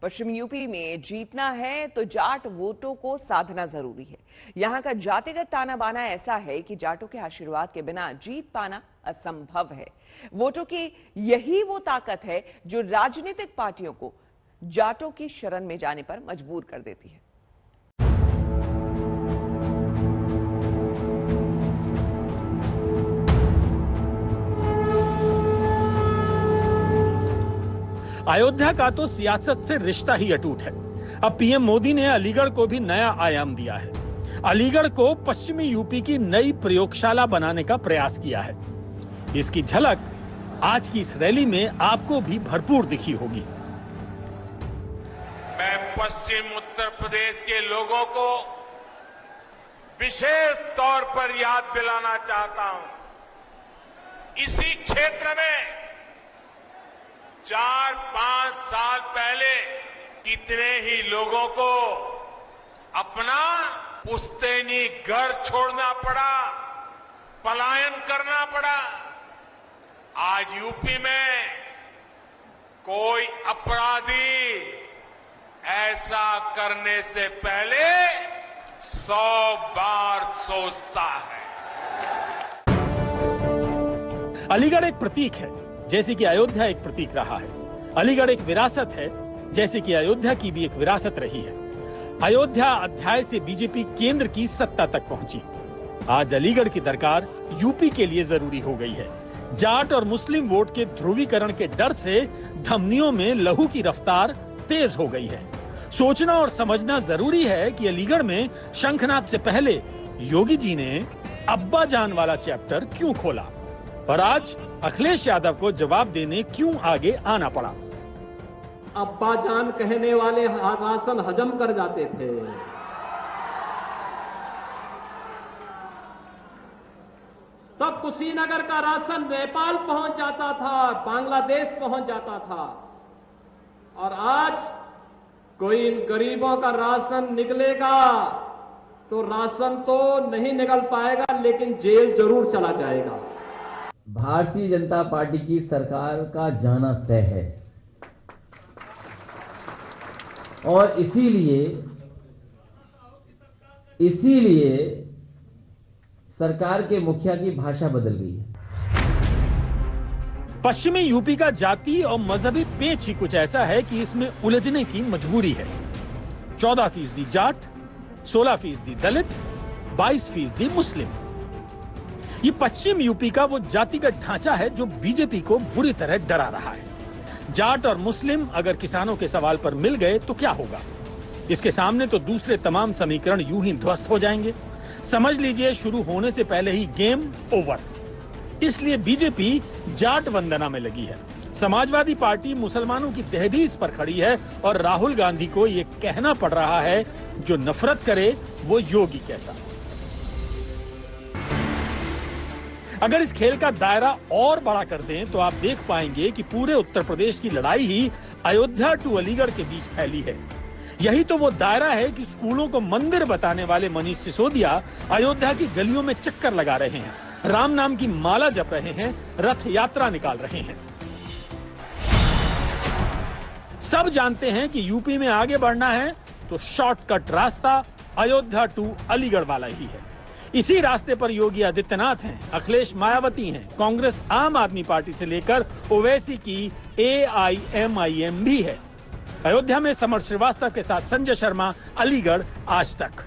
पश्चिमी यूपी में जीतना है तो जाट वोटों को साधना जरूरी है। यहां का जातिगत ताना बाना ऐसा है कि जाटों के आशीर्वाद के बिना जीत पाना असंभव है। वोटों की यही वो ताकत है जो राजनीतिक पार्टियों को जाटों की शरण में जाने पर मजबूर कर देती है। अयोध्या का तो सियासत से रिश्ता ही अटूट है। अब पीएम मोदी ने अलीगढ़ को भी नया आयाम दिया है। अलीगढ़ को पश्चिमी यूपी की नई प्रयोगशाला बनाने का प्रयास किया है। इसकी झलक आज की इस रैली में आपको भी भरपूर दिखी होगी। मैं पश्चिम उत्तर प्रदेश के लोगों को विशेष तौर पर याद दिलाना चाहता हूं। इसी क्षेत्र में 4-5 साल पहले कितने ही लोगों को अपना पुश्तैनी घर छोड़ना पड़ा, पलायन करना पड़ा। आज यूपी में कोई अपराधी ऐसा करने से पहले 100 बार सोचता है। अलीगढ़ एक प्रतीक है, जैसे कि अयोध्या एक प्रतीक रहा है। अलीगढ़ एक विरासत है, जैसे कि अयोध्या की भी एक विरासत रही है। अयोध्या अध्याय से बीजेपी केंद्र की सत्ता तक पहुंची। आज अलीगढ़ की दरकार यूपी के लिए जरूरी हो गई है। जाट और मुस्लिम वोट के ध्रुवीकरण के डर से धमनियों में लहू की रफ्तार तेज हो गई है। सोचना और समझना जरूरी है कि अलीगढ़ में शंखनाद से पहले योगी जी ने अब्बा जान वाला चैप्टर क्यों खोला और आज अखिलेश यादव को जवाब देने क्यों आगे आना पड़ा। अब्बा जान कहने वाले राशन हजम कर जाते थे। तब कुशीनगर का राशन नेपाल पहुंच जाता था, बांग्लादेश पहुंच जाता था। और आज कोई इन गरीबों का राशन निकलेगा तो राशन तो नहीं निकल पाएगा, लेकिन जेल जरूर चला जाएगा। भारतीय जनता पार्टी की सरकार का जाना तय है और इसीलिए सरकार के मुखिया की भाषा बदल गई है। पश्चिमी यूपी का जाति और मजहबी पेच ही कुछ ऐसा है कि इसमें उलझने की मजबूरी है। 14% जाट, 16% दलित, 22% मुस्लिम। ये पश्चिम यूपी का वो जातिगत ढांचा है जो बीजेपी को बुरी तरह डरा रहा है। जाट और मुस्लिम अगर किसानों के सवाल पर मिल गए तो क्या होगा? इसके सामने तो दूसरे तमाम समीकरण यूं ही ध्वस्त हो जाएंगे। समझ लीजिए शुरू होने से पहले ही गेम ओवर। इसलिए बीजेपी जाट वंदना में लगी है। समाजवादी पार्टी मुसलमानों की तहदीस पर खड़ी है और राहुल गांधी को ये कहना पड़ रहा है जो नफरत करे वो योगी कैसा। अगर इस खेल का दायरा और बड़ा कर दें तो आप देख पाएंगे कि पूरे उत्तर प्रदेश की लड़ाई ही अयोध्या टू अलीगढ़ के बीच फैली है। यही तो वो दायरा है कि स्कूलों को मंदिर बताने वाले मनीष सिसोदिया अयोध्या की गलियों में चक्कर लगा रहे हैं, राम नाम की माला जप रहे हैं, रथ यात्रा निकाल रहे हैं। सब जानते हैं कि यूपी में आगे बढ़ना है तो शॉर्टकट रास्ता अयोध्या टू अलीगढ़ वाला ही है। इसी रास्ते पर योगी आदित्यनाथ हैं, अखिलेश मायावती हैं, कांग्रेस आम आदमी पार्टी से लेकर ओवैसी की AIMIM भी है। अयोध्या में समर श्रीवास्तव के साथ संजय शर्मा, अलीगढ़ आज तक।